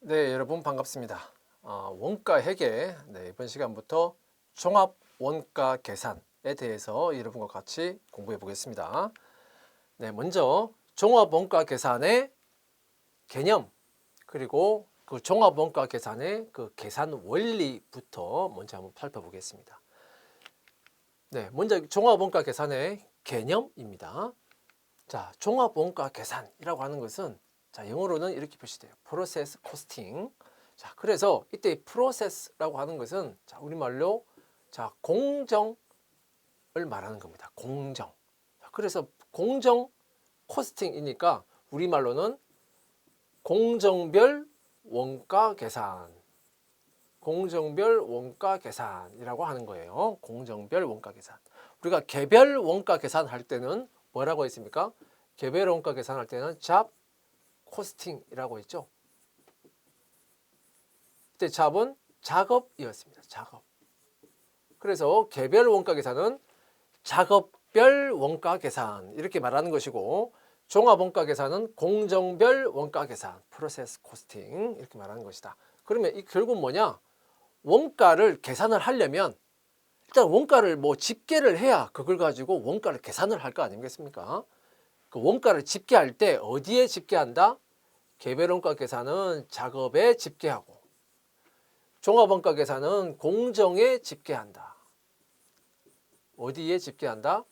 네, 여러분 반갑습니다. 원가 회계, 이번 시간부터 종합 원가 계산에 대해서 여러분과 같이 공부해 보겠습니다. 네, 먼저 종합 원가 계산의 개념, 그리고 그 종합 원가 계산의 그 계산 원리부터 먼저 한번 살펴보겠습니다. 네, 먼저 종합 원가 계산의 개념입니다. 자, 종합 원가 계산이라고 하는 것은 자, 영어로는 이렇게 표시돼요. 프로세스 코스팅. 자, 그래서 이때 프로세스라고 하는 것은 자, 우리말로 자, 공정을 말하는 겁니다. 공정. 자, 그래서 공정 코스팅이니까 우리말로는 공정별 원가 계산. 공정별 원가 계산이라고 하는 거예요. 공정별 원가 계산. 우리가 개별 원가 계산할 때는 뭐라고 했습니까? 개별 원가 계산할 때는 잡 코스팅이라고 했죠. 그때 잡은 작업이었습니다. 작업. 그래서 개별 원가 계산은 작업별 원가 계산 이렇게 말하는 것이고, 종합 원가 계산은 공정별 원가 계산, 프로세스 코스팅 이렇게 말하는 것이다. 그러면 이 결국 뭐냐? 원가를 계산을 하려면 일단 원가를 뭐 집계를 해야 그걸 가지고 원가를 계산을 할 거 아니겠습니까? 그 원가를 집계할 때 어디에 집계한다? 개별 원가 계산은 작업에 집계하고, 종합 원가 계산은 공정에 집계한다. 어디에 집계한다?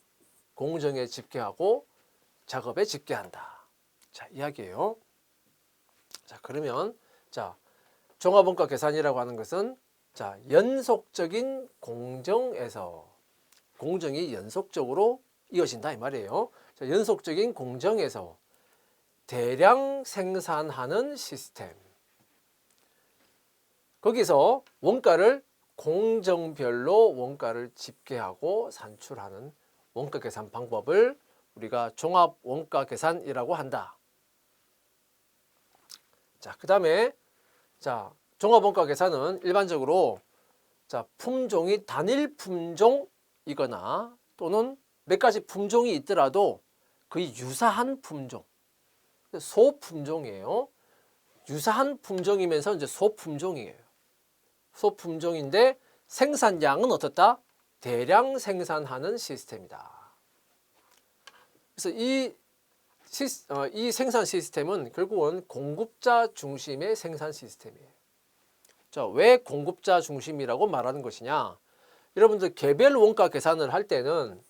공정에 집계하고 작업에 집계한다. 자, 이야기예요. 자, 그러면 자, 종합 원가 계산이라고 하는 것은 자, 연속적인 공정에서 공정이 연속적으로 이어진다 이 말이에요. 자, 연속적인 공정에서 대량 생산하는 시스템. 거기서 원가를 공정별로 원가를 집계하고 산출하는 원가 계산 방법을 우리가 종합 원가 계산이라고 한다. 자, 그다음에 자, 종합 원가 계산은 일반적으로 자, 품종이 단일 품종이거나 또는 몇 가지 품종이 있더라도 거의 유사한 품종, 소품종이에요. 유사한 품종이면서 이제 소품종이에요. 소품종인데 생산량은 어떻다? 대량 생산하는 시스템이다. 그래서 이 생산 시스템은 결국은 공급자 중심의 생산 시스템이에요. 자, 왜 공급자 중심이라고 말하는 것이냐? 여러분들 개별 원가 계산을 할 때는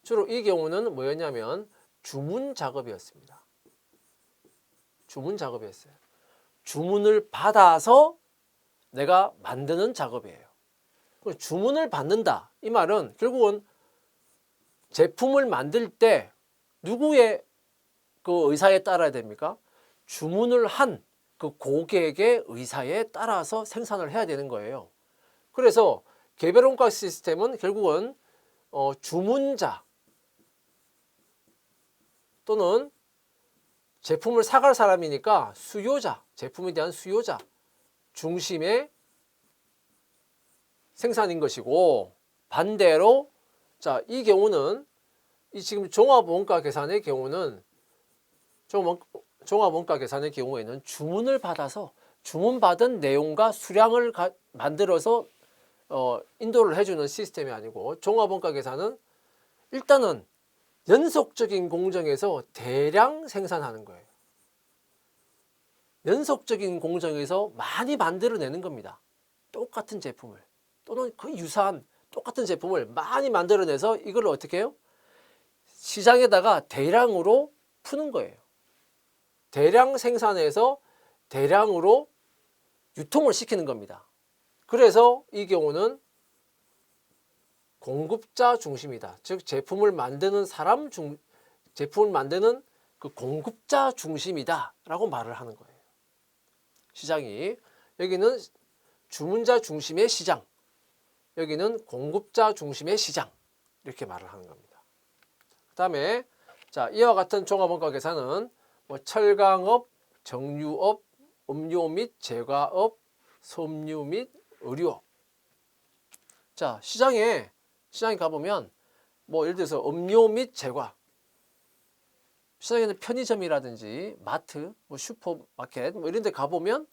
주로 이 경우는 뭐였냐면 주문 작업이었습니다. 주문 작업이었어요. 주문을 받아서 내가 만드는 작업이에요. 주문을 받는다. 이 말은 결국은 제품을 만들 때 누구의 그 의사에 따라야 됩니까? 주문을 한 그 고객의 의사에 따라서 생산을 해야 되는 거예요. 그래서 개별 원가 시스템은 결국은 주문자 또는 제품을 사갈 사람이니까 수요자, 제품에 대한 수요자 중심의 생산인 것이고, 반대로 자, 이 경우는 이 지금 종합 원가 계산의 경우는 종합 원가 계산의 경우에는 주문을 받아서 주문받은 내용과 수량을 만들어서 인도를 해주는 시스템이 아니고, 종합 원가 계산은 일단은 연속적인 공정에서 대량 생산하는 거예요. 연속적인 공정에서 많이 만들어내는 겁니다. 똑같은 제품을 또는 거의 유사한 똑같은 제품을 많이 만들어내서 이걸 어떻게 해요? 시장에다가 대량으로 푸는 거예요. 대량 생산해서 대량으로 유통을 시키는 겁니다. 그래서 이 경우는 공급자 중심이다. 즉 제품을 만드는 제품을 만드는 그 공급자 중심이다라고 말을 하는 거예요. 시장이 여기는 주문자 중심의 시장, 여기는 공급자 중심의 시장 이렇게 말을 하는 겁니다. 그다음에 자, 이와 같은 종합원가 계산은 뭐 철강업, 정유업, 음료 및 제과업, 섬유 및 의류업. 자, 시장에 가보면 뭐 예를 들어서 음료 및 제과 시장에는 편의점이라든지 마트, 뭐 슈퍼마켓 뭐 이런 데 가보면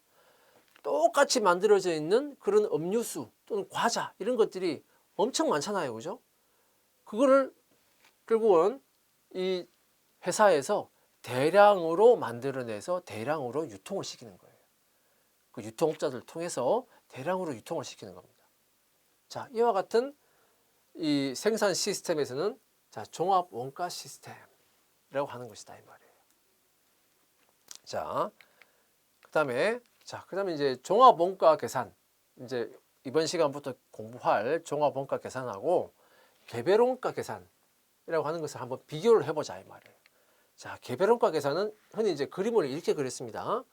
똑같이 만들어져 있는 그런 음료수 또는 과자 이런 것들이 엄청 많잖아요. 그죠? 그거를 결국은 이 회사에서 대량으로 만들어내서 대량으로 유통을 시키는 거예요. 그 유통업자들을 통해서 대량으로 유통을 시키는 겁니다. 자, 이와 같은 이 생산 시스템에서는 자, 종합 원가 시스템이라고 하는 것이다 이 말이에요. 자, 그다음에 이제 종합 원가 계산, 이제 이번 시간부터 공부할 종합 원가 계산하고 개별 원가 계산이라고 하는 것을 한번 비교를 해보자 이 말이에요. 자, 개별 원가 계산은 흔히 이제 그림을 이렇게 그렸습니다.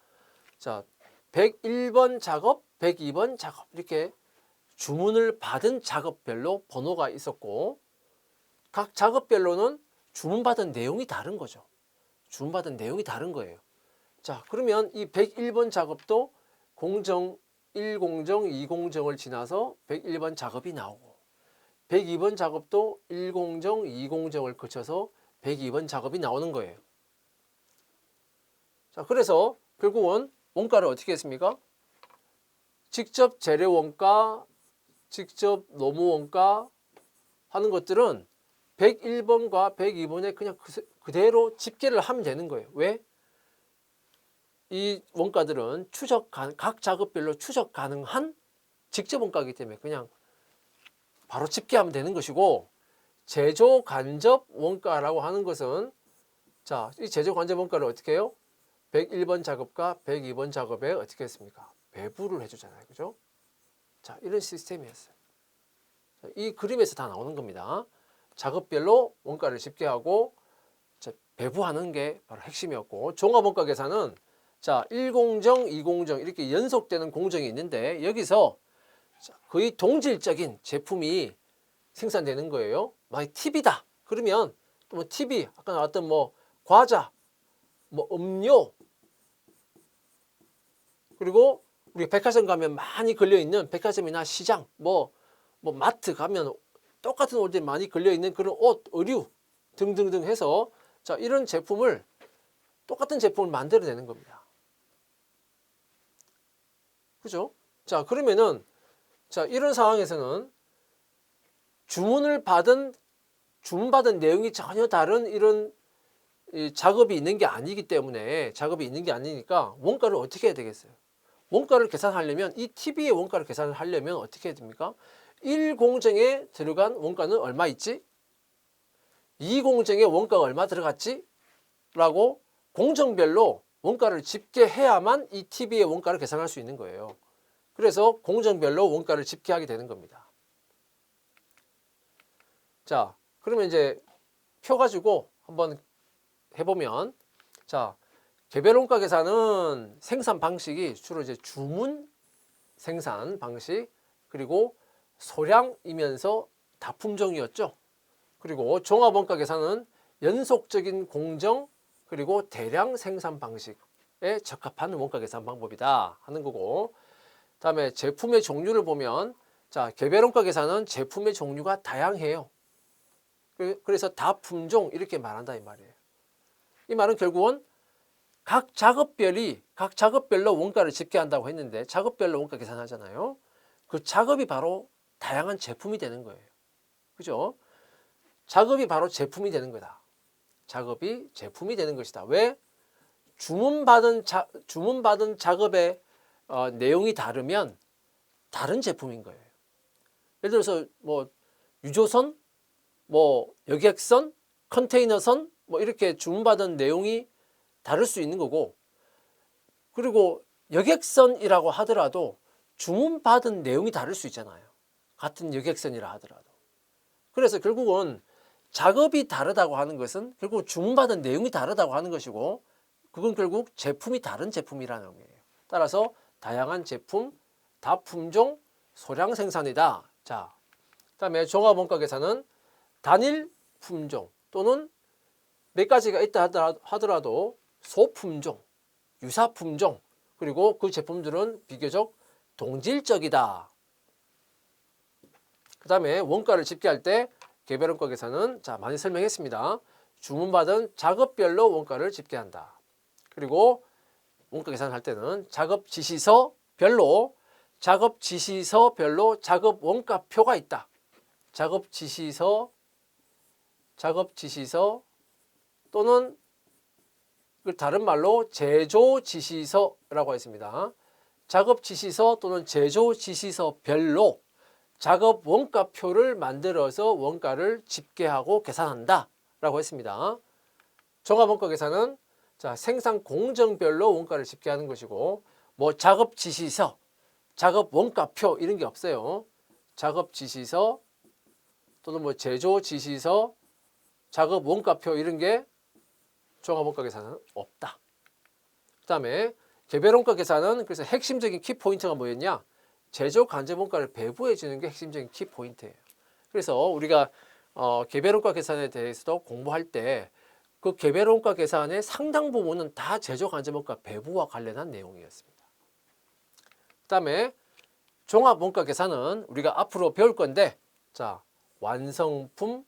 자, 101번 작업, 102번 작업 이렇게 주문을 받은 작업별로 번호가 있었고 각 작업별로는 주문받은 내용이 다른 거죠. 주문받은 내용이 다른 거예요. 자, 그러면 이 101번 작업도 공정 1공정, 2공정을 지나서 101번 작업이 나오고 102번 작업도 1공정, 2공정을 거쳐서 102번 작업이 나오는 거예요. 자, 그래서 결국은 원가를 어떻게 했습니까? 직접 재료 원가, 직접 노무 원가 하는 것들은 101번과 102번에 그냥 그대로 집계를 하면 되는 거예요. 왜? 이 원가들은 각 작업별로 추적 가능한 직접 원가이기 때문에 그냥 바로 집계하면 되는 것이고 제조 간접 원가라고 하는 것은 자, 이 제조 간접 원가를 어떻게 해요? 101번 작업과 102번 작업에 어떻게 했습니까? 배부를 해주잖아요. 그죠? 자, 이런 시스템이었어요. 이 그림에서 다 나오는 겁니다. 작업별로 원가를 집계하고 배부하는 게 바로 핵심이었고 종합원가 계산은 자, 1공정, 2공정 이렇게 연속되는 공정이 있는데 여기서 거의 동질적인 제품이 생산되는 거예요. 만약 TV다. 그러면 뭐 TV, 아까 나왔던 뭐 과자, 뭐 음료 그리고 우리 백화점 가면 많이 걸려있는 백화점이나 시장 뭐 마트 가면 똑같은 옷들이 많이 걸려있는 그런 옷, 의류 등등등 해서 자, 이런 제품을 똑같은 제품을 만들어내는 겁니다. 그죠? 자, 그러면은 자, 이런 상황에서는 주문받은 내용이 전혀 다른 이런 작업이 있는 게 아니기 때문에 작업이 있는 게 아니니까 원가를 어떻게 해야 되겠어요? 원가를 계산하려면 이 TV의 원가를 계산을 하려면 어떻게 해야 됩니까? 1공정에 들어간 원가는 얼마 있지? 2공정에 원가가 얼마 들어갔지? 라고 공정별로 원가를 집계해야만 이 TV의 원가를 계산할 수 있는 거예요. 그래서 공정별로 원가를 집계하게 되는 겁니다. 자, 그러면 이제 표 가지고 한번 해보면 자, 개별 원가 계산은 생산 방식이 주로 이제 주문 생산 방식 그리고 소량이면서 다품종이었죠. 그리고 종합 원가 계산은 연속적인 공정 그리고 대량 생산 방식에 적합한 원가 계산 방법이다 하는 거고 다음에 제품의 종류를 보면 자, 개별 원가 계산은 제품의 종류가 다양해요. 그래서 다품종 이렇게 말한다 이 말이에요. 이 말은 결국은 각 작업별로 원가를 집계한다고 했는데 작업별로 원가 계산하잖아요. 그 작업이 바로 다양한 제품이 되는 거예요. 그죠? 작업이 바로 제품이 되는 거다. 작업이 제품이 되는 것이다. 왜? 주문받은 작업의 내용이 다르면 다른 제품인 거예요. 예를 들어서 뭐 유조선, 뭐 여객선, 컨테이너선 뭐 이렇게 주문받은 내용이 다를 수 있는 거고 그리고 여객선이라고 하더라도 주문받은 내용이 다를 수 있잖아요. 같은 여객선이라 하더라도. 그래서 결국은 작업이 다르다고 하는 것은 결국 주문받은 내용이 다르다고 하는 것이고 그건 결국 제품이 다른 제품이라는 거예요. 따라서 다양한 제품, 다품종, 소량 생산이다. 자, 그다음에 종합원가 계산은 단일 품종 또는 몇 가지가 있다 하더라도 소품종, 유사품종 그리고 그 제품들은 비교적 동질적이다. 그 다음에 원가를 집계할 때 개별 원가 계산은 자 많이 설명했습니다. 주문받은 작업별로 원가를 집계한다. 그리고 원가 계산할 때는 작업 지시서별로 작업 원가표가 있다. 작업 지시서 또는 다른 말로 제조 지시서라고 했습니다. 작업 지시서 또는 제조 지시서별로 작업 원가표를 만들어서 원가를 집계하고 계산한다 라고 했습니다. 종합 원가 계산은 자, 생산 공정별로 원가를 집계하는 것이고, 뭐 작업 지시서, 작업 원가표 이런 게 없어요. 작업 지시서 또는 뭐 제조 지시서, 작업 원가표 이런 게 종합 원가 계산은 없다. 그다음에 개별 원가 계산은 그래서 핵심적인 키 포인트가 뭐였냐? 제조 간접 원가를 배부해 주는 게 핵심적인 키 포인트예요. 그래서 우리가 개별 원가 계산에 대해서도 공부할 때 그 개별 원가 계산의 상당 부분은 다 제조 간접 원가 배부와 관련한 내용이었습니다. 그다음에 종합 원가 계산은 우리가 앞으로 배울 건데, 자, 완성품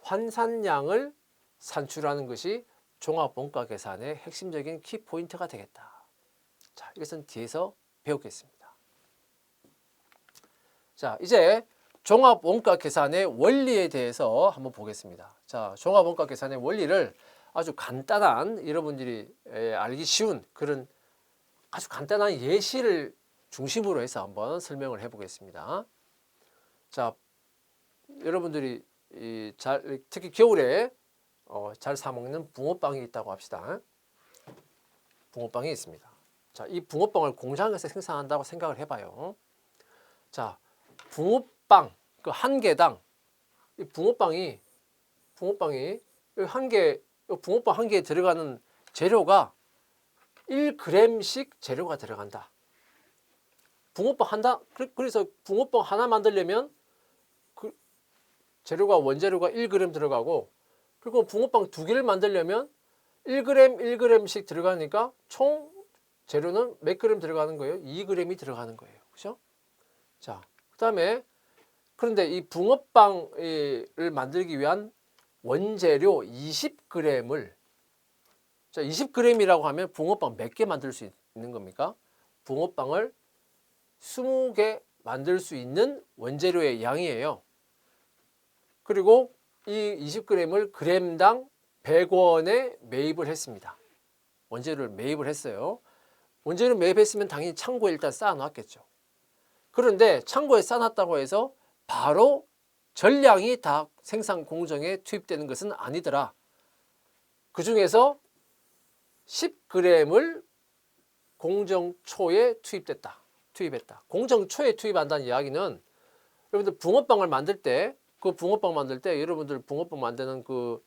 환산량을 산출하는 것이 종합 원가 계산의 핵심적인 키 포인트가 되겠다. 자, 이것은 뒤에서 배우겠습니다. 자, 이제 종합 원가 계산의 원리에 대해서 한번 보겠습니다. 자, 종합 원가 계산의 원리를 아주 간단한, 여러분들이 알기 쉬운 그런 아주 간단한 예시를 중심으로 해서 한번 설명을 해 보겠습니다. 자, 여러분들이 특히 겨울에 잘 사 먹는 붕어빵이 있다고 합시다. 붕어빵이 있습니다. 자, 이 붕어빵을 공장에서 생산한다고 생각을 해봐요. 자, 붕어빵 그 한 개당 이 붕어빵이 붕어빵 한 개에 들어가는 재료가 1g씩 재료가 들어간다. 그래서 붕어빵 하나 만들려면 그 재료가 원재료가 1g 들어가고, 그리고 붕어빵 두 개를 만들려면 1g씩 들어가니까 총 재료는 몇 g 들어가는 거예요? 2g이 들어가는 거예요. 그죠? 자, 그다음에 그런데 이 붕어빵을 만들기 위한 원재료 20g을, 자, 20g이라고 하면 붕어빵 몇 개 만들 수 있는 겁니까? 붕어빵을 20개 만들 수 있는 원재료의 양이에요. 그리고 이 20g을 그램당 100원에 매입을 했습니다. 원재료를 매입을 했어요. 원재료 매입했으면 당연히 창고에 일단 쌓아놨겠죠. 그런데 창고에 쌓아놨다고 해서 바로 전량이 다 생산 공정에 투입되는 것은 아니더라. 그 중에서 10g을 공정초에 투입했다. 공정초에 투입한다는 이야기는, 여러분들 붕어빵을 만들 때, 여러분들 붕어빵 만드는 그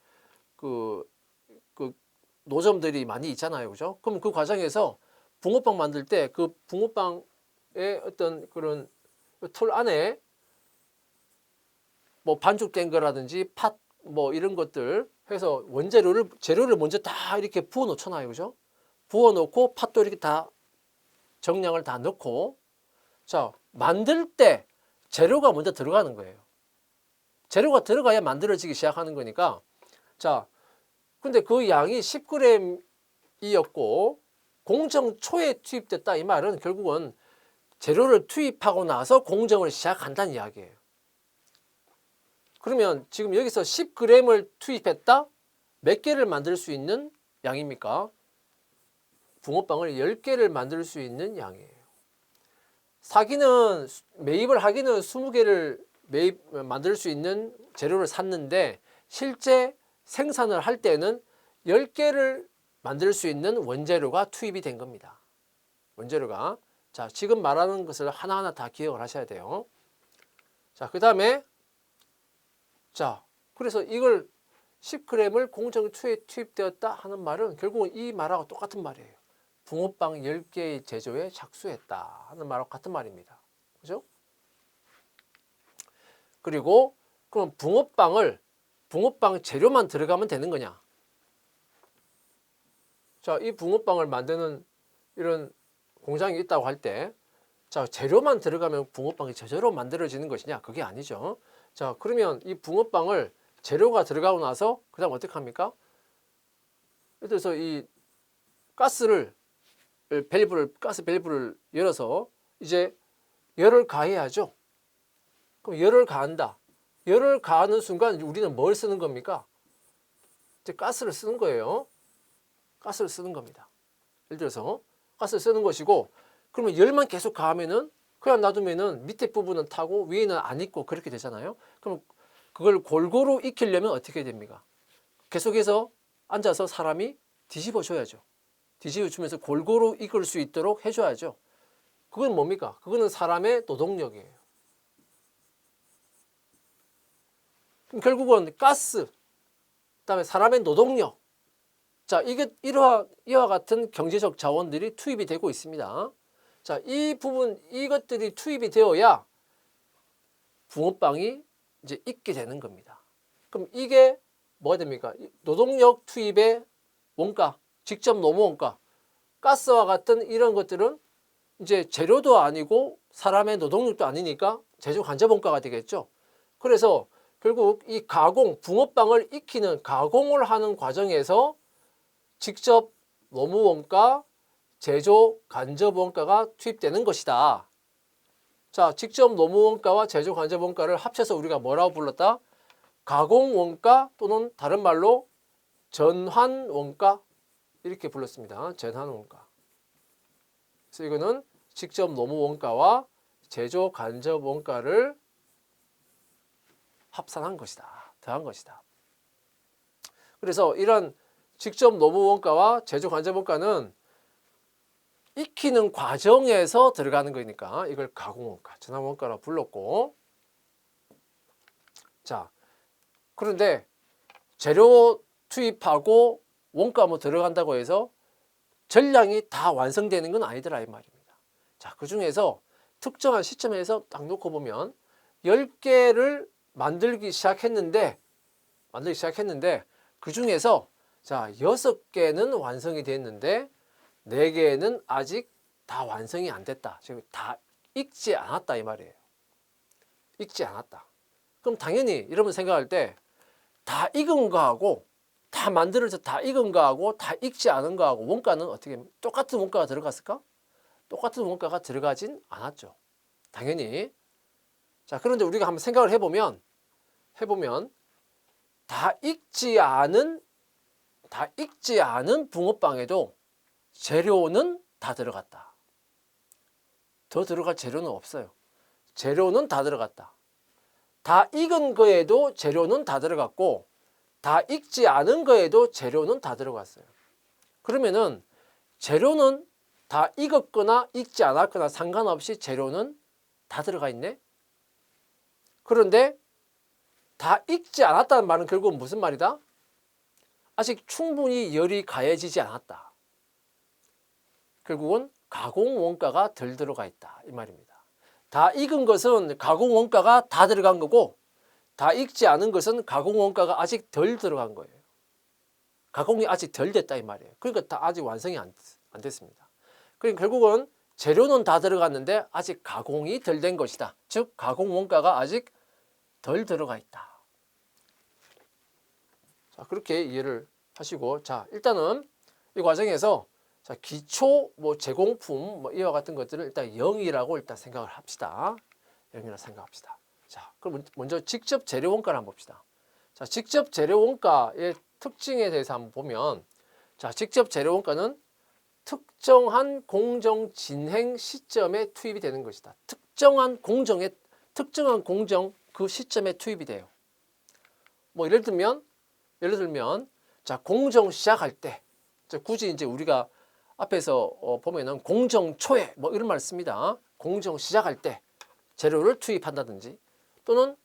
노점들이 많이 있잖아요. 그죠? 그럼 그 과정에서 붕어빵 만들 때 그 붕어빵의 어떤 그런 틀 안에 뭐 반죽된 거라든지 팥 뭐 이런 것들 해서 재료를 먼저 다 이렇게 부어 놓잖아요. 그죠? 부어 놓고 팥도 이렇게 다 정량을 다 넣고, 자, 만들 때 재료가 먼저 들어가는 거예요. 재료가 들어가야 만들어지기 시작하는 거니까. 자, 근데 그 양이 10g이었고 공정 초에 투입됐다, 이 말은 결국은 재료를 투입하고 나서 공정을 시작한다는 이야기예요. 그러면 지금 여기서 10g을 투입했다? 몇 개를 만들 수 있는 양입니까? 붕어빵을 10개를 만들 수 있는 양이에요. 매입을 하기는 20개를 만들 수 있는 재료를 샀는데, 실제 생산을 할 때는 10개를 만들 수 있는 원재료가 투입이 된 겁니다. 원재료가. 자, 지금 말하는 것을 하나하나 다 기억을 하셔야 돼요. 자, 그 다음에, 자, 그래서 이걸 10g을 공정초에 투입되었다 하는 말은 결국은 이 말하고 똑같은 말이에요. 붕어빵 10개의 제조에 착수했다 하는 말하고 같은 말입니다. 그죠? 그리고 그럼 붕어빵 재료만 들어가면 되는 거냐? 자, 이 붕어빵을 만드는 이런 공장이 있다고 할 때, 자, 재료만 들어가면 붕어빵이 저절로 만들어지는 것이냐? 그게 아니죠. 자, 그러면 이 붕어빵을 재료가 들어가고 나서 그다음 어떻게 합니까? 예를 들어서 이 가스 밸브를 열어서 이제 열을 가해야죠. 그럼 열을 가한다. 열을 가하는 순간 우리는 뭘 쓰는 겁니까? 이제 가스를 쓰는 거예요. 가스를 쓰는 겁니다. 예를 들어서 가스를 쓰는 것이고, 그러면 열만 계속 가하면은 그냥 놔두면은 밑에 부분은 타고 위에는 안 익고 그렇게 되잖아요. 그럼 그걸 골고루 익히려면 어떻게 됩니까? 계속해서 앉아서 사람이 뒤집어 줘야죠. 뒤집어 주면서 골고루 익을 수 있도록 해줘야죠. 그건 뭡니까? 그거는 사람의 노동력이에요. 그럼 결국은 가스, 그다음에 사람의 노동력. 자, 이게 이와 같은 경제적 자원들이 투입이 되고 있습니다. 자, 이 부분, 이것들이 투입이 되어야 붕어빵이 이제 익게 되는 겁니다. 그럼 이게 뭐가 됩니까? 노동력 투입의 원가, 직접 노무 원가, 가스와 같은 이런 것들은 이제 재료도 아니고 사람의 노동력도 아니니까 제조 간접 원가가 되겠죠. 그래서 결국 이 가공, 붕어빵을 익히는 가공을 하는 과정에서 직접 노무 원가, 제조 간접 원가가 투입되는 것이다. 자, 직접 노무 원가와 제조 간접 원가를 합쳐서 우리가 뭐라고 불렀다? 가공 원가 또는 다른 말로 전환 원가 이렇게 불렀습니다. 전환 원가. 그래서 이거는 직접 노무 원가와 제조 간접 원가를 합산한 것이다. 더한 것이다. 그래서 이런 직접 노무 원가와 제조 간접 원가는 익히는 과정에서 들어가는 거니까 이걸 가공 원가, 전환 원가라고 불렀고, 자, 그런데 재료 투입하고 원가 뭐 들어간다고 해서 전량이 다 완성되는 건 아니더라 이 말입니다. 자, 그 중에서 특정한 시점에서 딱 놓고 보면 10개를 만들기 시작했는데 그 중에서 자, 6개는 완성이 됐는데 4개는 아직 다 완성이 안 됐다. 지금 다 익지 않았다 이 말이에요. 익지 않았다. 그럼 당연히 여러분 생각할 때 다 익은 거하고 다 만들어서 다 익은 거하고 다 익지 않은 거하고 원가는 어떻게 똑같은 원가가 들어갔을까? 똑같은 원가가 들어가진 않았죠. 당연히. 자, 그런데 우리가 한번 생각을 해보면 다 익지 않은 붕어빵에도 재료는 다 들어갔다. 더 들어갈 재료는 없어요. 재료는 다 들어갔다. 다 익은 거에도 재료는 다 들어갔고 다 익지 않은 거에도 재료는 다 들어갔어요. 그러면은 재료는 다 익었거나 익지 않았거나 상관없이 재료는 다 들어가 있네. 그런데 다 익지 않았다는 말은 결국은 무슨 말이다? 아직 충분히 열이 가해지지 않았다. 결국은 가공 원가가 덜 들어가 있다 이 말입니다. 다 익은 것은 가공 원가가 다 들어간 거고 다 익지 않은 것은 가공 원가가 아직 덜 들어간 거예요. 가공이 아직 덜 됐다 이 말이에요. 그러니까 다 아직 완성이 안 됐습니다. 그러니까 결국은 재료는 다 들어갔는데 아직 가공이 덜 된 것이다. 즉 가공 원가가 아직 덜 들어가 있다. 자, 그렇게 이해를 하시고, 자, 일단은 이 과정에서 자, 기초 제공품 이와 같은 것들을 일단 0이라고 일단 생각을 합시다. 0이라고 생각합시다. 자, 그럼 먼저 직접 재료 원가를 한번 봅시다. 자, 직접 재료 원가의 특징에 대해서 한번 보면, 자, 직접 재료 원가는 특정한 공정 진행 시점에 투입이 되는 것이다. 특정한 공정 그 시점에 투입이 돼요. 뭐 예를 들면 자, 공정 시작할 때, 자, 굳이 이제 우리가 앞에서 보면은 공정 초에 뭐 이런 말 씁니다. 공정 시작할 때 재료를 투입한다든지 또는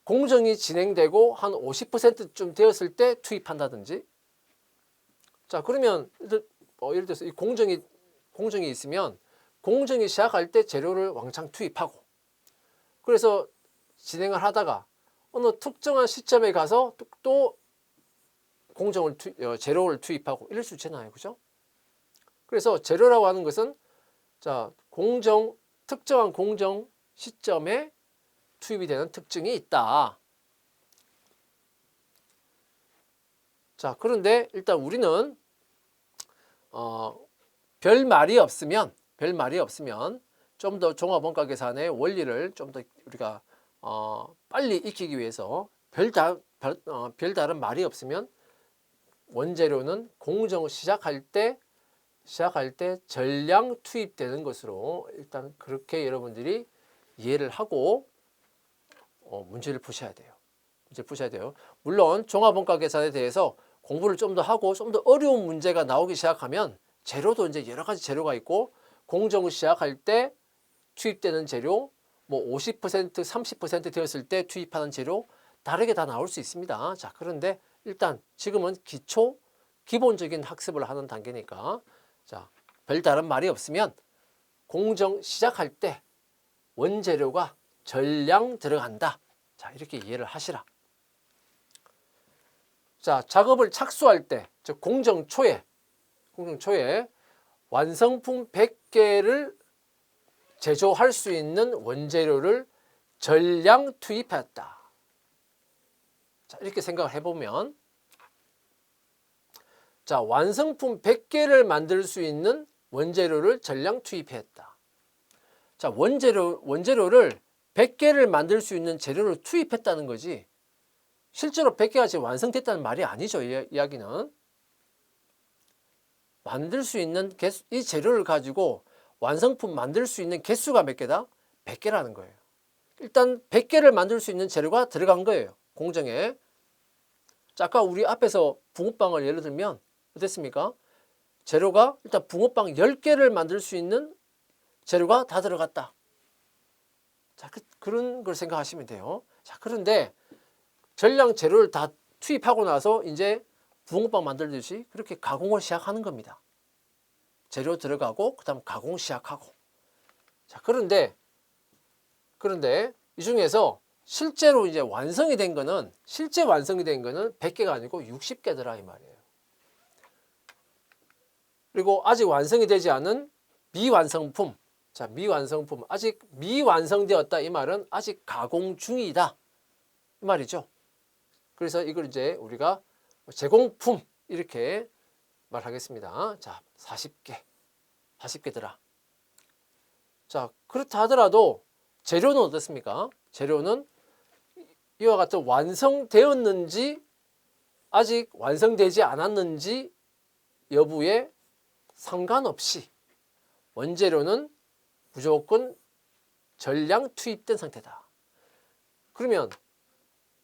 공정이 진행되고 한 50%쯤 되었을 때 투입한다든지. 자, 그러면 예를 들어서 이 공정이 있으면 공정이 시작할 때 재료를 왕창 투입하고, 그래서 진행을 하다가 어느 특정한 시점에 가서 또 재료를 투입하고 이럴 수 있잖아요. 그죠? 그래서 재료라고 하는 것은 자, 특정한 공정 시점에 투입이 되는 특징이 있다. 자, 그런데 일단 우리는 별 말이 없으면 좀 더 종합원가 계산의 원리를 좀 더 우리가 빨리 익히기 위해서 별다른 말이 없으면 원재료는 공정 시작할 때 전량 투입되는 것으로 일단 그렇게 여러분들이 이해를 하고 문제를 푸셔야 돼요. 물론 종합원가 계산에 대해서 공부를 좀 더 하고 좀 더 어려운 문제가 나오기 시작하면 재료도 이제 여러 가지 재료가 있고 공정을 시작할 때 투입되는 재료, 뭐 50%, 30% 되었을 때 투입하는 재료 다르게 다 나올 수 있습니다. 자, 그런데 일단 지금은 기본적인 학습을 하는 단계니까 자, 별다른 말이 없으면 공정 시작할 때 원재료가 전량 들어간다. 자, 이렇게 이해를 하시라. 자, 작업을 착수할 때, 즉 공정 초에 완성품 100개를 제조할 수 있는 원재료를 전량 투입했다. 자, 이렇게 생각을 해보면 자, 완성품 100개를 만들 수 있는 원재료를 전량 투입했다. 자, 원재료를 100개를 만들 수 있는 재료를 투입했다는 거지 실제로 100개가 지금 완성됐다는 말이 아니죠. 이야기는 만들 수 있는 이 재료를 가지고 완성품 만들 수 있는 개수가 몇 개다? 100개라는 거예요. 일단 100개를 만들 수 있는 재료가 들어간 거예요. 공정에. 자, 아까 우리 앞에서 붕어빵을 예를 들면 어땠습니까? 재료가 일단 붕어빵 10개를 만들 수 있는 재료가 다 들어갔다. 자, 그런 걸 생각하시면 돼요. 자, 그런데 전량 재료를 다 투입하고 나서 이제 붕어빵 만들듯이 그렇게 가공을 시작하는 겁니다. 재료 들어가고 그다음 가공 시작하고. 자, 그런데 이 중에서 실제로 이제 완성이 된 거는 100개가 아니고 60개더라 이 말이에요. 그리고 아직 완성이 되지 않은 미완성품. 자, 미완성품. 아직 미완성되었다 이 말은 아직 가공 중이다. 이 말이죠. 그래서 이걸 이제 우리가 제공품 이렇게 말하겠습니다. 자, 40개더라. 자, 그렇다 하더라도 재료는 어떻습니까? 재료는 이와 같은 완성되었는지 아직 완성되지 않았는지 여부에 상관없이 원재료는 무조건 전량 투입된 상태다. 그러면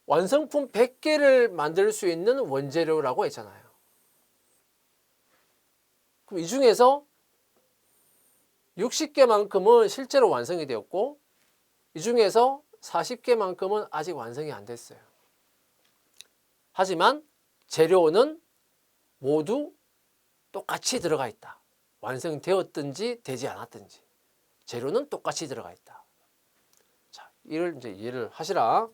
완성품 100개를 만들 수 있는 원재료라고 했잖아요. 그럼 이 중에서 60개만큼은 실제로 완성이 되었고 이 중에서 40개만큼은 아직 완성이 안 됐어요. 하지만 재료는 모두 똑같이 들어가 있다. 완성되었든지 되지 않았든지 재료는 똑같이 들어가 있다. 자, 이를 이제 이해를 하시라.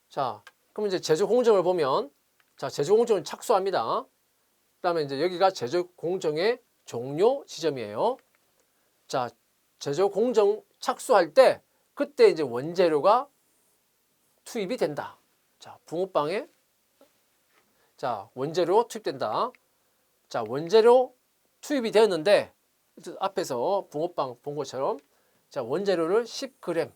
자, 그럼 이제 제조 공정을 보면 자, 제조 공정을 착수합니다. 그다음에 이제 여기가 제조 공정의 종료 지점이에요. 자, 제조 공정 착수할 때 그때 이제 원재료가 투입이 된다. 자, 붕어빵에 자, 원재료 투입된다. 자, 원재료 투입이 되었는데 앞에서 붕어빵 본 것처럼 자, 원재료를 10g은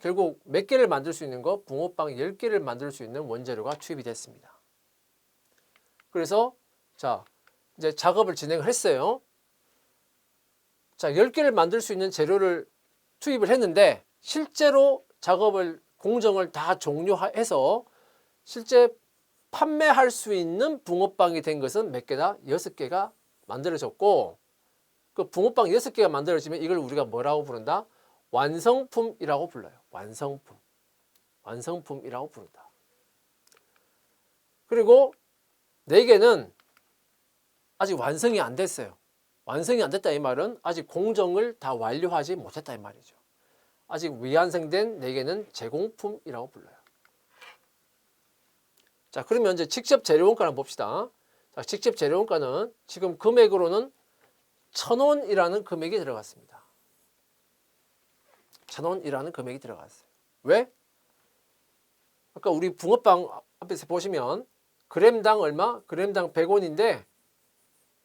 결국 몇 개를 만들 수 있는 거? 붕어빵 10개를 만들 수 있는 원재료가 투입이 됐습니다. 그래서 자, 이제 작업을 진행을 했어요. 자, 10개를 만들 수 있는 재료를 투입을 했는데 실제로 공정을 다 종료해서 실제 판매할 수 있는 붕어빵이 된 것은 몇 개다? 6개가 만들어졌고 그 붕어빵 6개가 만들어지면 이걸 우리가 뭐라고 부른다? 완성품이라고 불러요. 완성품이라고 부른다. 그리고 4개는 아직 완성이 안 됐어요. 완성이 안 됐다 이 말은 아직 공정을 다 완료하지 못했다 이 말이죠. 아직 미완성된 4개는 제공품이라고 불러요. 자, 그러면 이제 직접 재료원가를 봅시다. 자, 직접 재료원가는 지금 금액으로는 1,000원이라는 금액이 들어갔습니다. 1,000원이라는 금액이 들어갔어요. 왜? 아까 우리 붕어빵 앞에서 보시면 그램당 얼마? 그램당 100원인데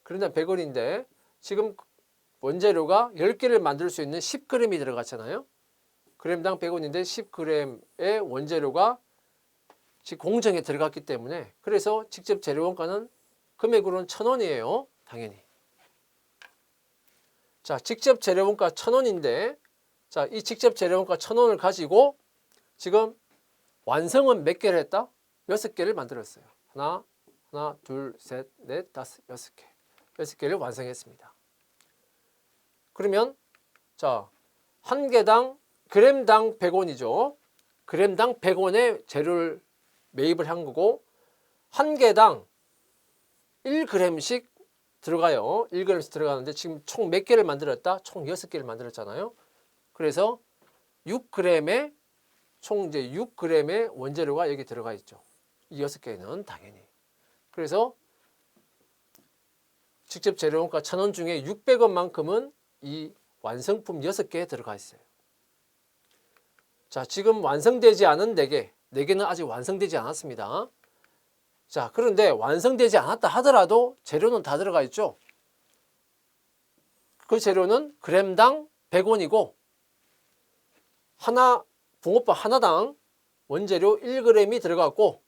그램당 100원인데 지금 원재료가 10개를 만들 수 있는 10g이 들어갔잖아요. 그램당 100원인데 10g의 원재료가 지금 공정에 들어갔기 때문에 그래서 직접 재료 원가는 금액으로는 1,000원이에요. 당연히. 자, 직접 재료 원가 1,000원인데 자, 이 직접 재료 원가 1,000원을 가지고 지금 완성은 몇 개를 했다? 6개를 만들었어요. 하나, 둘, 셋, 넷, 다섯, 6개. 6개를 완성했습니다. 그러면 자, 한 개당 그램당 100원이죠. 그램당 100원의 재료를 매입을 한 거고 한 개당 1g씩 들어가요. 1g씩 들어가는데 지금 총 몇 개를 만들었다? 총 6개를 만들었잖아요. 그래서 6g의 총 이제 6g의 원재료가 여기 들어가 있죠. 이 6개는 당연히. 그래서 직접 재료원가 1,000원 중에 600원만큼은 이 완성품 6개에 들어가 있어요. 자, 지금 완성되지 않은 4개. 4개는 아직 완성되지 않았습니다. 자, 그런데 완성되지 않았다 하더라도 재료는 다 들어가 있죠. 그 재료는 그램당 100원이고 하나 붕어빵 하나당 원재료 1g이 들어갔고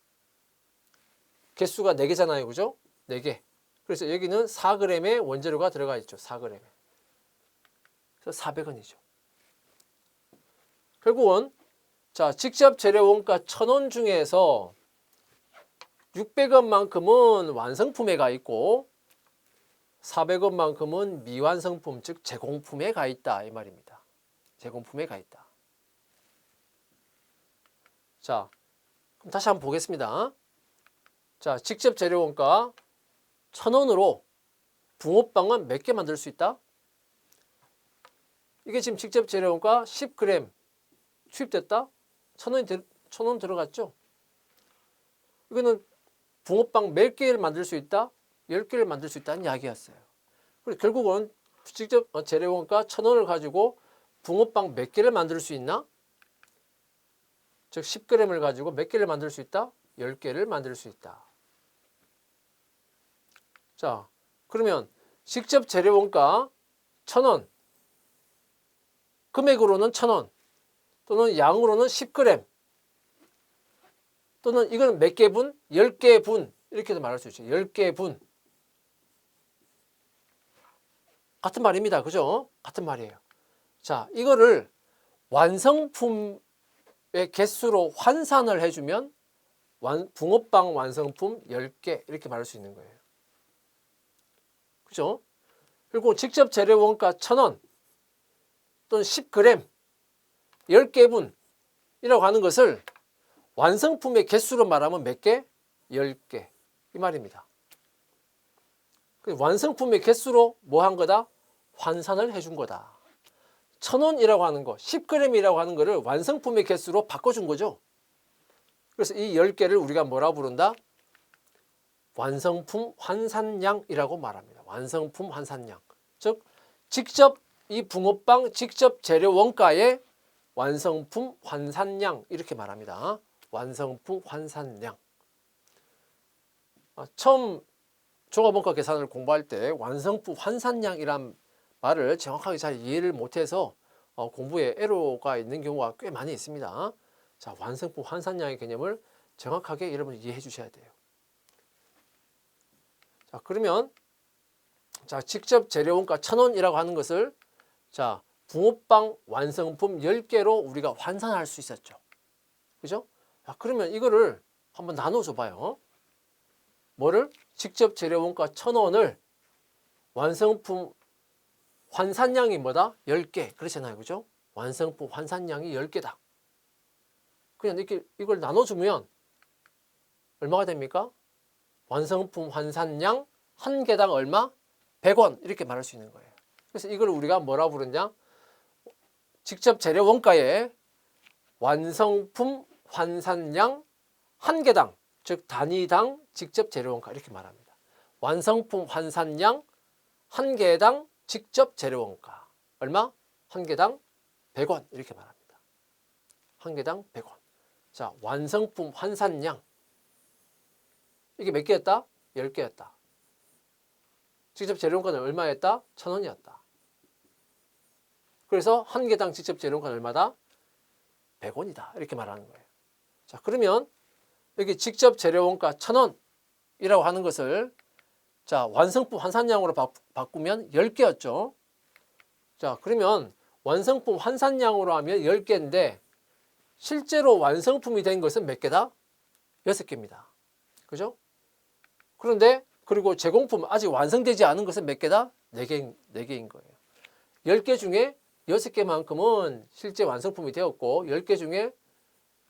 개수가 4개잖아요. 그죠? 4개. 그래서 여기는 4g의 원재료가 들어가 있죠. 4g. 그래서 400원이죠. 결국은 자, 직접 재료 원가 1,000원 중에서 600원만큼은 완성품에 가 있고 400원만큼은 미완성품, 즉 제공품에 가 있다 이 말입니다. 제공품에 가 있다. 자, 그럼 다시 한번 보겠습니다. 자, 직접 재료 원가 1,000원으로 붕어빵은 몇 개 만들 수 있다? 이게 지금 직접 재료 원가 10g 투입됐다? 1,000원 들어갔죠? 이거는 붕어빵 몇 개를 만들 수 있다? 10개를 만들 수 있다는 이야기였어요. 그리고 결국은 직접 재료 원가 1,000원을 가지고 붕어빵 몇 개를 만들 수 있나? 즉 10g을 가지고 몇 개를 만들 수 있다? 10개를 만들 수 있다. 자, 그러면 직접 재료 원가 1,000원, 금액으로는 1,000원, 또는 양으로는 10g, 또는 이건 몇 개 분? 10개 분. 이렇게도 말할 수 있죠. 10개 분. 같은 말입니다. 그죠? 같은 말이에요. 자, 이거를 완성품의 개수로 환산을 해주면 붕어빵 완성품 10개 이렇게 말할 수 있는 거예요. 그죠? 그리고 직접 재료 원가 1,000원 또는 10g 10개 분이라고 하는 것을 완성품의 개수로 말하면 몇 개? 10개 이 말입니다. 완성품의 개수로 뭐 한 거다? 환산을 해준 거다. 1,000원이라고 하는 거, 10g이라고 하는 거를 완성품의 개수로 바꿔준 거죠. 그래서 이 10개를 우리가 뭐라 부른다? 완성품 환산량이라고 말합니다. 완성품 환산량. 즉 직접 이 붕어빵 직접 재료 원가의 완성품 환산량 이렇게 말합니다. 완성품 환산량. 처음 종합원가 계산을 공부할 때 완성품 환산량이란 말을 정확하게 잘 이해를 못해서 공부에 애로가 있는 경우가 꽤 많이 있습니다. 자, 완성품 환산량의 개념을 정확하게 여러분 이해해 주셔야 돼요. 자, 그러면 자, 직접 재료 원가 1,000원이라고 하는 것을 자, 붕어빵 완성품 10개로 우리가 환산할 수 있었죠. 그죠? 자, 그러면 이거를 한번 나눠줘 봐요. 뭐를? 직접 재료 원가 1,000원을 완성품 환산량이 뭐다? 10개. 그렇잖아요. 그죠? 완성품 환산량이 10개다. 그냥 이렇게 이걸 나눠주면 얼마가 됩니까? 완성품 환산량 한 개당 얼마? 100원. 이렇게 말할 수 있는 거예요. 그래서 이걸 우리가 뭐라 부르냐? 직접 재료 원가의 완성품 환산량 한 개당, 즉 단위당 직접 재료 원가 이렇게 말합니다. 완성품 환산량 한 개당 직접 재료 원가 얼마? 한 개당 100원 이렇게 말합니다. 한 개당 100원. 자, 완성품 환산량 이게 몇 개였다? 10개였다. 직접 재료원가는 얼마였다? 1,000원이었다. 그래서 한 개당 직접 재료원가는 얼마다? 100원이다. 이렇게 말하는 거예요. 자, 그러면 여기 직접 재료원가 1,000원이라고 하는 것을 자, 완성품 환산량으로 바꾸면 10개였죠. 자, 그러면 완성품 환산량으로 하면 10개인데 실제로 완성품이 된 것은 몇 개다? 6개입니다. 그죠? 그런데 그리고 제공품 아직 완성되지 않은 것은 몇 개다? 4개인 거예요. 10개 중에 6개만큼은 실제 완성품이 되었고 10개 중에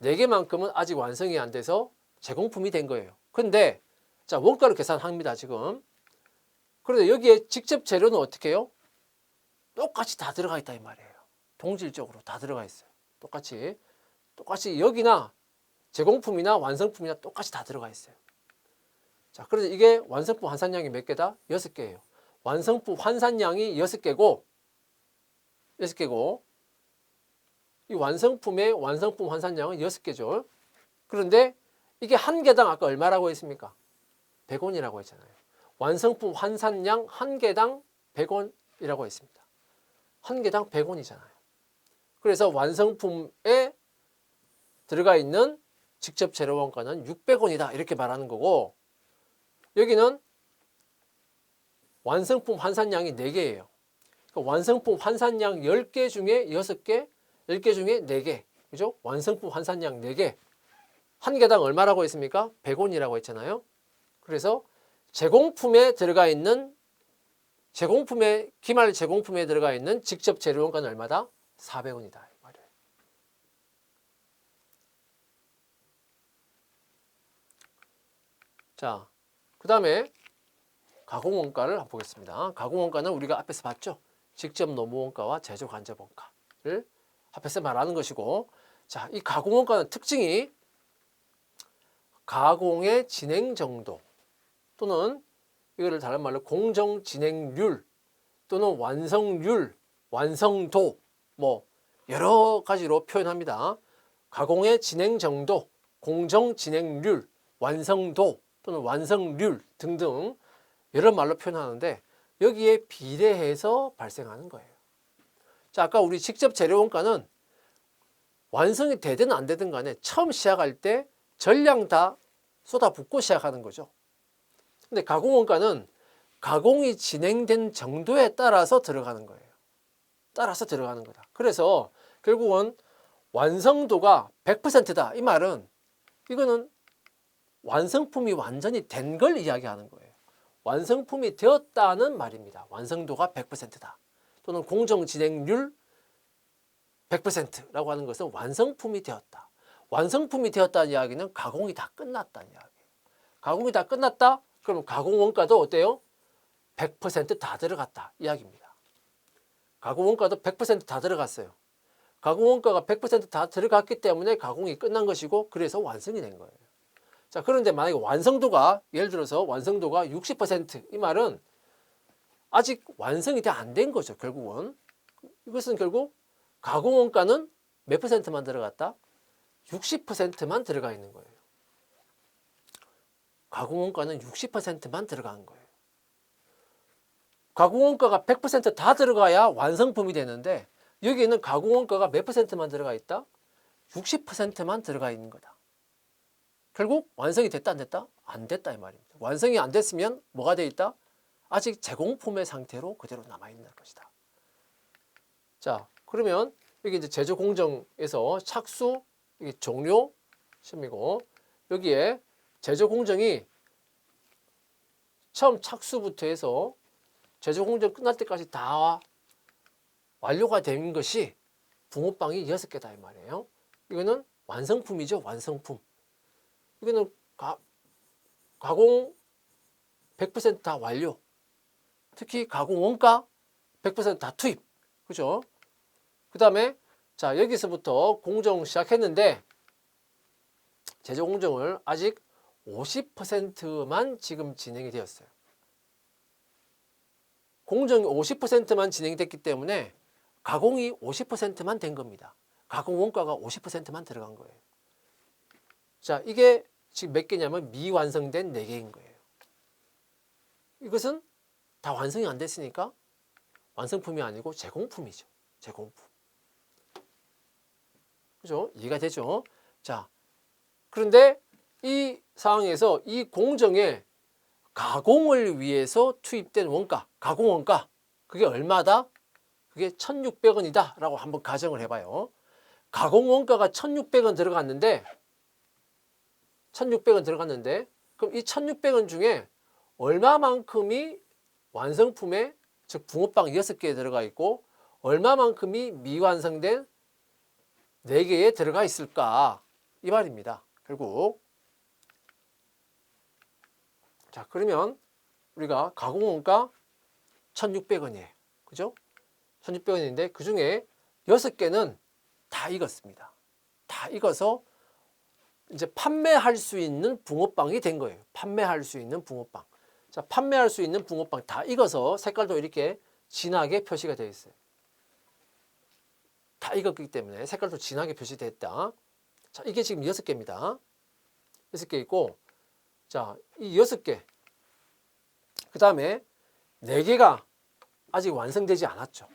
4개만큼은 아직 완성이 안 돼서 제공품이 된 거예요. 근데 자, 원가를 계산합니다, 지금. 그런데 여기에 직접 재료는 어떻게 해요? 똑같이 다 들어가 있다 이 말이에요. 동질적으로 다 들어가 있어요. 똑같이 여기나 제공품이나 완성품이나 똑같이 다 들어가 있어요. 자, 그래서 이게 완성품 환산량이 몇 개다? 6개예요. 완성품 환산량이 6개고 이 완성품의 완성품 환산량은 6개죠. 그런데 이게 한 개당 아까 얼마라고 했습니까? 100원이라고 했잖아요. 완성품 환산량 한 개당 100원이라고 했습니다. 한 개당 100원이잖아요. 그래서 완성품에 들어가 있는 직접 재료 원가는 600원이다. 이렇게 말하는 거고 여기는 완성품 환산량이 4개예요. 그러니까 완성품 환산량 10개 중에 6개, 10개 중에 4개. 그죠? 완성품 환산량 4개. 한 개당 얼마라고 했습니까? 100원이라고 했잖아요. 그래서 제공품에 들어가 있는 기말 제공품에 들어가 있는 직접 재료 원가는 얼마다? 400원이다. 말이에요. 자, 그 다음에 가공원가를 한번 보겠습니다. 가공원가는 우리가 앞에서 봤죠. 직접 노무원가와 제조 간접 원가를 앞에서 말하는 것이고, 자, 이 가공원가는 특징이 가공의 진행 정도 또는 이거를 다른 말로 공정 진행률 또는 완성률, 완성도 뭐 여러 가지로 표현합니다. 가공의 진행 정도, 공정 진행률, 완성도 또는 완성률 등등 여러 말로 표현하는데 여기에 비례해서 발생하는 거예요. 자, 아까 우리 직접 재료 원가는 완성이 되든 안 되든 간에 처음 시작할 때 전량 다 쏟아붓고 시작하는 거죠. 근데 가공 원가는 가공이 진행된 정도에 따라서 들어가는 거예요. 따라서 들어가는 거다. 그래서 결국은 완성도가 100%다. 이 말은 이거는 완성품이 완전히 된 걸 이야기하는 거예요. 완성품이 되었다는 말입니다. 완성도가 100%다. 또는 공정 진행률 100%라고 하는 것은 완성품이 되었다. 완성품이 되었다는 이야기는 가공이 다 끝났다는 이야기예요. 가공이 다 끝났다? 그럼 가공 원가도 어때요? 100% 다 들어갔다 이야기입니다. 가공 원가도 100% 다 들어갔어요. 가공 원가가 100% 다 들어갔기 때문에 가공이 끝난 것이고 그래서 완성이 된 거예요. 자, 그런데 만약에 완성도가 예를 들어서 완성도가 60% 이 말은 아직 완성이 안 된 거죠. 결국은 이것은 결국 가공 원가는 몇 %만 들어갔다? 60%만 들어가 있는 거예요. 가공 원가는 60%만 들어간 거예요. 가공 원가가 100% 다 들어가야 완성품이 되는데 여기는 가공 원가가 몇 %만 들어가 있다? 60%만 들어가 있는 거다. 결국 완성이 됐다 안 됐다? 안 됐다 이 말입니다. 완성이 안 됐으면 뭐가 돼 있다? 아직 제공품의 상태로 그대로 남아 있는 것이다. 자, 그러면 여기 이제 제조 공정에서 착수 이게 종료 시험이고 여기에 제조 공정이 처음 착수부터 해서 제조 공정 끝날 때까지 다 완료가 된 것이 붕어빵이 6개다 이 말이에요. 이거는 완성품이죠, 완성품. 이거는 가공 100%다 완료. 특히 가공 원가 100%다 투입. 그죠? 그 다음에 자, 여기서부터 공정 시작했는데 제조 공정을 아직 50%만 지금 진행이 되었어요. 공정이 50%만 진행이 됐기 때문에 가공이 50%만 된 겁니다. 가공 원가가 50%만 들어간 거예요. 자, 이게 지금 몇 개냐면 미완성된 4개인 거예요. 이것은 다 완성이 안 됐으니까 완성품이 아니고 제공품이죠. 제공품. 그죠? 이해가 되죠? 자, 그런데 이 상황에서 이 공정에 가공을 위해서 투입된 원가, 가공 원가, 그게 얼마다? 그게 1,600원이다 라고 한번 가정을 해봐요. 가공 원가가 1,600원 들어갔는데 1,600원 들어갔는데 그럼 이 1,600원 중에 얼마만큼이 완성품에 즉 붕어빵 6개에 들어가 있고 얼마만큼이 미완성된 4개에 들어가 있을까 이 말입니다. 결국 자 그러면 우리가 가공 원가 1,600원이에요. 그죠? 1,600원인데 그 중에 6개는 다 익었습니다. 다 익어서 이제 판매할 수 있는 붕어빵이 된 거예요. 판매할 수 있는 붕어빵. 자, 판매할 수 있는 붕어빵 다 익어서 색깔도 이렇게 진하게 표시가 되어 있어요. 다 익었기 때문에 색깔도 진하게 표시됐다. 자, 이게 지금 6개입니다. 6개 있고, 자, 이 6개. 그 다음에 4개가 아직 완성되지 않았죠.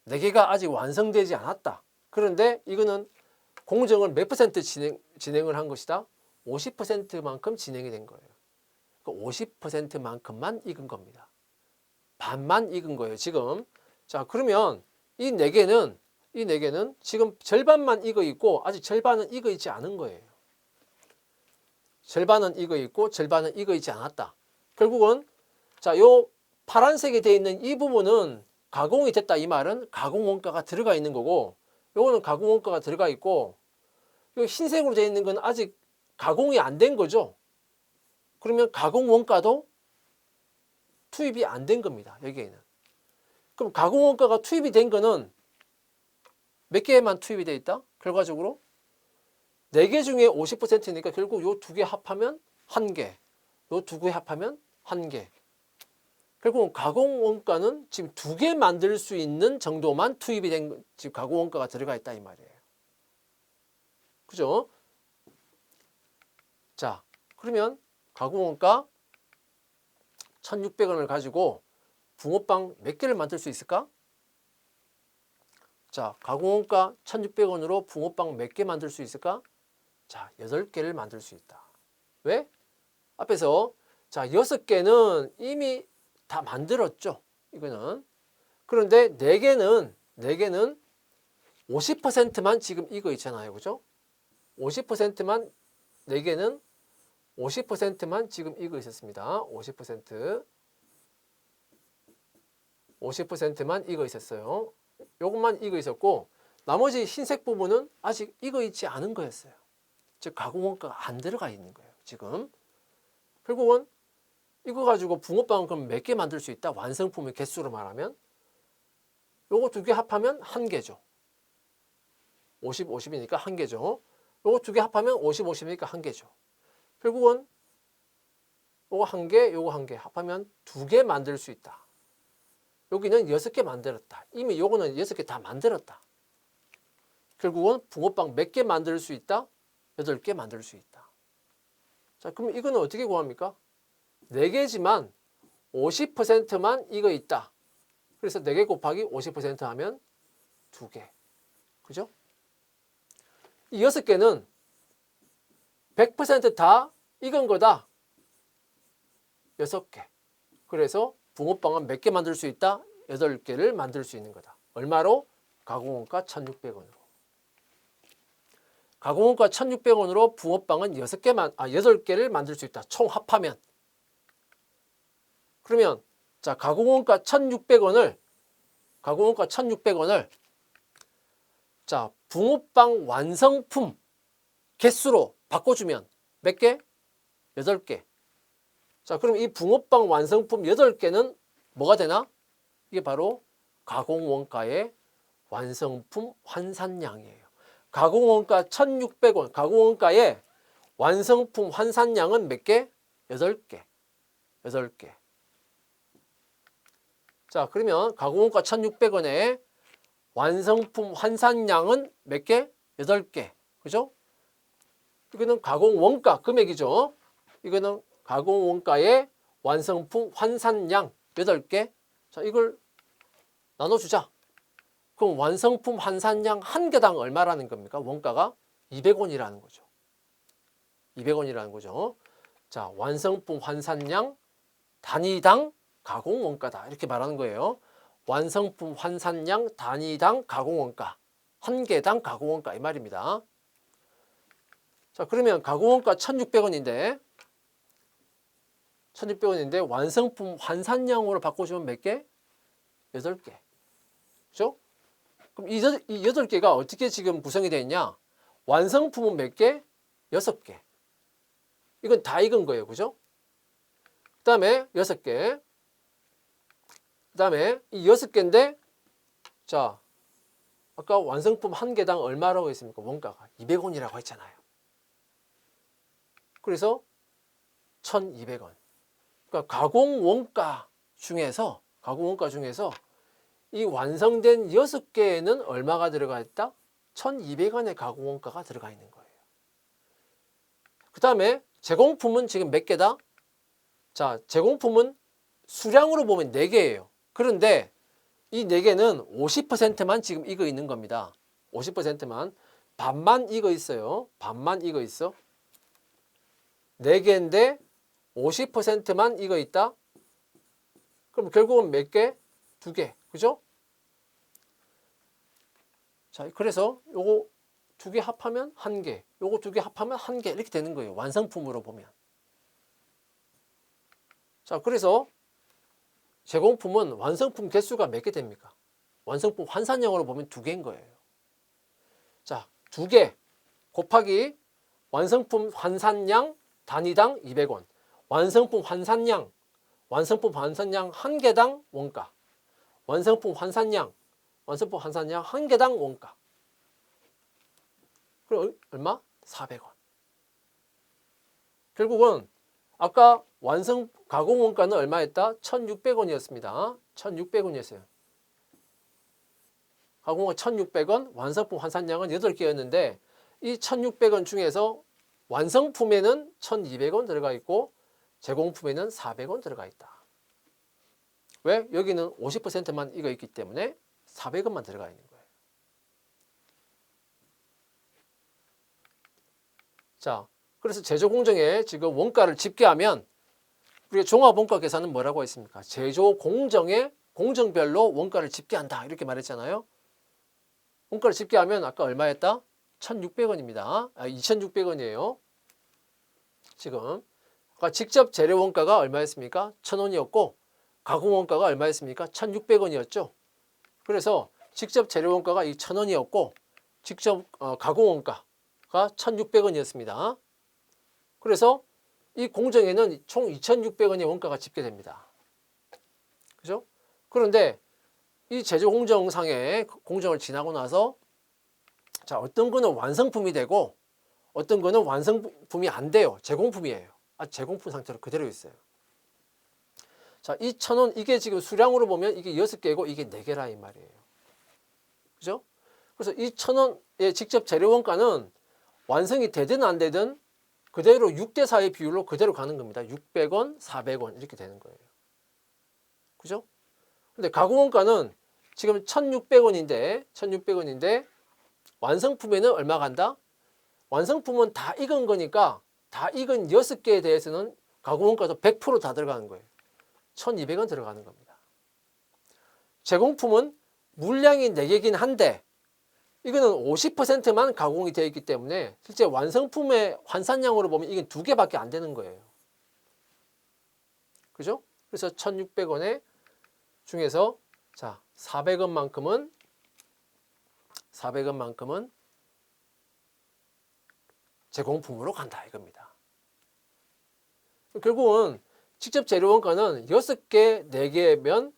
4개가 아직 완성되지 않았다. 그런데 이거는 공정을 몇 퍼센트 진행을 한 것이다? 50%만큼 진행이 된 거예요. 50%만큼만 익은 겁니다. 반만 익은 거예요, 지금. 자, 그러면 이 4개는 지금 절반만 익어 있고 아직 절반은 익어 있지 않은 거예요. 절반은 익어 있고 절반은 익어 있지 않았다. 결국은 자, 요 파란색에 되어 있는 이 부분은 가공이 됐다 이 말은 가공 원가가 들어가 있는 거고 요거는 가공 원가가 들어가 있고 요 흰색으로 되어 있는 건 아직 가공이 안 된 거죠. 그러면 가공 원가도 투입이 안 된 겁니다. 여기에는. 그럼 가공 원가가 투입이 된 거는 몇 개만 투입이 되어 있다? 결과적으로 4개 중에 50%니까 결국 요 2개 합하면 1개, 요 2개 합하면 1개. 결국 가공 원가는 지금 2개 만들 수 있는 정도만 투입이 된 지금 가공 원가가 들어가 있다 이 말이에요. 그죠? 자, 그러면 가공 원가 1,600원을 가지고 붕어빵 몇 개를 만들 수 있을까? 자, 가공 원가 1,600원으로 붕어빵 몇 개 만들 수 있을까? 자, 8개를 만들 수 있다. 왜? 앞에서 자, 6개는 이미 다 만들었죠. 이거는. 그런데 4개는 50%만 지금 익어 있잖아요. 그죠? 50%만 4개는 50%만 지금 익어 있었습니다. 50%만 익어 있었어요. 요것만 익어 있었고 나머지 흰색 부분은 아직 익어 있지 않은 거였어요. 즉 가공 원가가 안 들어가 있는 거예요. 지금 결국은 이거 가지고 붕어빵은 그럼 몇 개 만들 수 있다? 완성품의 개수로 말하면 요거 2개 합하면 1개죠. 50, 50이니까 1개죠. 요거 2개 합하면 50, 50이니까 1개죠. 결국은 요거 1개, 요거 1개 합하면 2개 만들 수 있다. 여기는 6개 만들었다. 이미 요거는 6개 다 만들었다. 결국은 붕어빵 몇 개 만들 수 있다? 8개 만들 수 있다. 자, 그럼 이거는 어떻게 구합니까? 4개지만 50%만 익어 있다. 그래서 4개 곱하기 50% 하면 2개. 그죠? 이 6개는 100% 다 익은 거다. 6개. 그래서 붕어빵은 몇 개 만들 수 있다? 8개를 만들 수 있는 거다. 얼마로? 가공원가 1,600원으로. 가공원가 1,600원으로 붕어빵은 8개를 만들 수 있다. 총 합하면. 그러면 자, 가공원가 1,600원을 자, 붕어빵 완성품 개수로 바꿔주면 몇 개? 8개. 자, 그럼 이 붕어빵 완성품 8개는 뭐가 되나? 이게 바로 가공원가의 완성품 환산량이에요. 가공원가 1,600원, 가공원가의 완성품 환산량은 몇 개? 8개. 8개. 자, 그러면 가공원가 1,600원에 완성품 환산량은 몇 개? 8개. 그죠? 이거는 가공 원가 금액이죠. 이거는 가공 원가의 완성품 환산량 8개. 자, 이걸 나눠주자. 그럼 완성품 환산량 한 개당 얼마라는 겁니까? 원가가 200원이라는 거죠. 200원이라는 거죠. 자, 완성품 환산량 단위당 가공 원가다. 이렇게 말하는 거예요. 완성품 환산량 단위당 가공 원가. 한 개당 가공 원가 이 말입니다. 자, 그러면 가공 원가 1,600원인데 1,600원인데 완성품 환산량으로 바꿔주면 몇 개? 8개. 그죠? 그럼 이 8개가 어떻게 지금 구성이 되어 있냐? 완성품은 몇 개? 6개. 이건 다 익은 거예요. 그죠? 그 다음에 6개. 그 다음에 이 6개인데, 자, 아까 완성품 한 개당 얼마라고 했습니까? 원가가 200원이라고 했잖아요. 그래서 1,200원. 그러니까 가공 원가 중에서 이 완성된 6개에는 얼마가 들어가 있다? 1,200원의 가공 원가가 들어가 있는 거예요. 그 다음에 제공품은 지금 몇 개다? 자, 제공품은 수량으로 보면 4개예요. 그런데 이 4개는 50%만 지금 익어 있는 겁니다. 50%만. 반만 익어 있어요. 반만 익어 있어. 4개인데 50%만 익어 있다? 그럼 결국은 몇 개? 2개. 그죠? 자, 그래서 요거 2개 합하면 1개. 요거 2개 합하면 1개. 이렇게 되는 거예요. 완성품으로 보면. 자, 그래서 제공품은 완성품 개수가 몇 개 됩니까? 완성품 환산량으로 보면 2개인 거예요. 자, 2개 곱하기 완성품 환산량 단위당 200원. 완성품 환산량 1개당 원가. 완성품 환산량 1개당 원가. 그럼 얼마? 400원. 결국은 아까 완성 가공 원가는 얼마였다? 1,600원이었습니다. 1,600원이었어요. 가공원 1,600원, 완성품 환산량은 8개였는데 이 1,600원 중에서 완성품에는 1,200원 들어가 있고 제공품에는 400원 들어가 있다. 왜? 여기는 50%만 익어 있기 때문에 400원만 들어가 있는 거예요. 자, 그래서 제조 공정에 지금 원가를 집계하면 우리가 종합 원가 계산은 뭐라고 했습니까? 제조 공정에 공정별로 원가를 집계한다. 이렇게 말했잖아요. 원가를 집계하면 아까 얼마였다? 1,600원입니다. 2,600원이에요. 지금 아까 직접 재료 원가가 얼마였습니까? 1,000원이었고 가공 원가가 얼마였습니까? 1,600원이었죠. 그래서 직접 재료 원가가 2,000원이었고 직접 가공 원가가 1,600원이었습니다. 그래서 이 공정에는 총 2,600원의 원가가 집계됩니다. 그죠? 그런데 이 제조 공정상의 공정을 지나고 나서 자, 어떤 거는 완성품이 되고 어떤 거는 완성품이 안 돼요. 제공품이에요. 제공품 상태로 그대로 있어요. 자, 이 1,000원 이게 지금 수량으로 보면 이게 6개고 이게 4개라 이 말이에요. 그죠? 그래서 이 1,000원의 직접 재료 원가는 완성이 되든 안 되든 그대로 6대 4의 비율로 그대로 가는 겁니다. 600원, 400원 이렇게 되는 거예요. 그죠? 근데 가공 원가는 지금 1,600원인데 완성품에는 얼마 간다? 완성품은 다 익은 거니까 다 익은 6개에 대해서는 가공 원가도 100% 다 들어가는 거예요. 1,200원 들어가는 겁니다. 제공품은 물량이 4개긴 한데 이거는 50%만 가공이 되어 있기 때문에 실제 완성품의 환산량으로 보면 이게 2개밖에 안 되는 거예요. 그죠? 그래서 1,600원에 중에서 자, 400원만큼은 제공품으로 간다 이겁니다. 결국은 직접 재료 원가는 6개, 4개면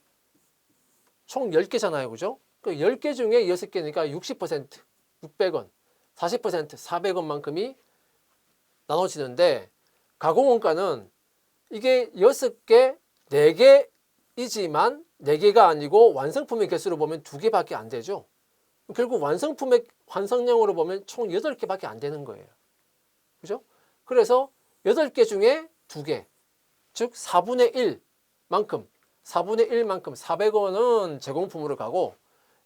총 10개잖아요. 그죠? 그 10개 중에 6개니까 60%, 600원, 40%, 400원만큼이 나눠지는데 가공 원가는 이게 6개, 4개이지만 4개가 아니고 완성품의 개수로 보면 2개밖에 안 되죠. 결국 완성품의 환상량으로 보면 총 8개밖에 안 되는 거예요. 그죠? 그래서 8개 중에 2개, 즉 4분의 1만큼 400원은 제공품으로 가고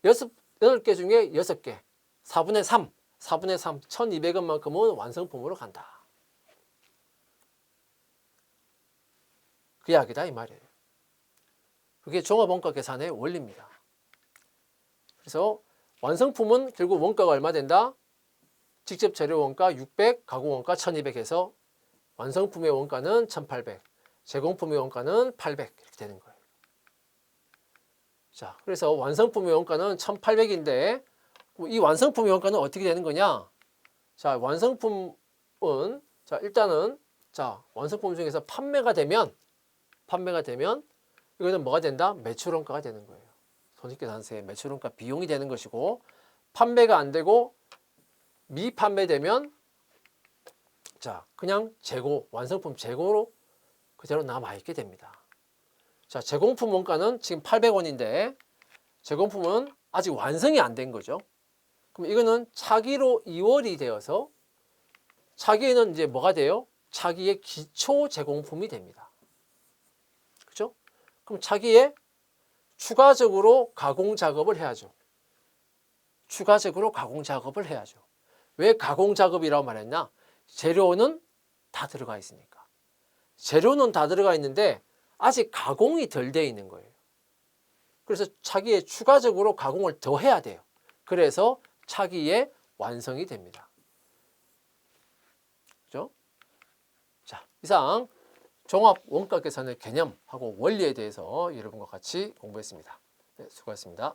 8개 중에 6개, 4분의 3, 1200원만큼은 완성품으로 간다. 그 이야기다 이 말이에요. 그게 종합원가 계산의 원리입니다. 그래서 완성품은 결국 원가가 얼마 된다? 직접 재료 원가 600, 가공 원가 1200 해서 완성품의 원가는 1800, 제공품의 원가는 800 이렇게 되는 거예요. 자, 그래서 완성품의 원가는 1800인데 이 완성품의 원가는 어떻게 되는 거냐? 자, 완성품은 자, 일단은 자, 완성품 중에서 판매가 되면 이거는 뭐가 된다? 매출원가가 되는 거예요. 손익계산서의 매출원가 비용이 되는 것이고, 판매가 안 되고 미판매되면 자, 그냥 재고, 완성품 재고로 그대로 남아있게 됩니다. 자, 제공품 원가는 지금 800원인데 제공품은 아직 완성이 안 된 거죠. 그럼 이거는 차기로 이월이 되어서 차기에는 이제 뭐가 돼요? 차기의 기초 제공품이 됩니다. 그죠? 그럼 차기에 추가적으로 가공 작업을 해야죠. 추가적으로 가공 작업을 해야죠. 왜 가공 작업이라고 말했나? 재료는 다 들어가 있으니까. 재료는 다 들어가 있는데 아직 가공이 덜 돼 있는 거예요. 그래서 차기에 추가적으로 가공을 더 해야 돼요. 그래서 차기의 완성이 됩니다. 그죠? 자, 이상 종합 원가 계산의 개념하고 원리에 대해서 여러분과 같이 공부했습니다. 네, 수고하셨습니다.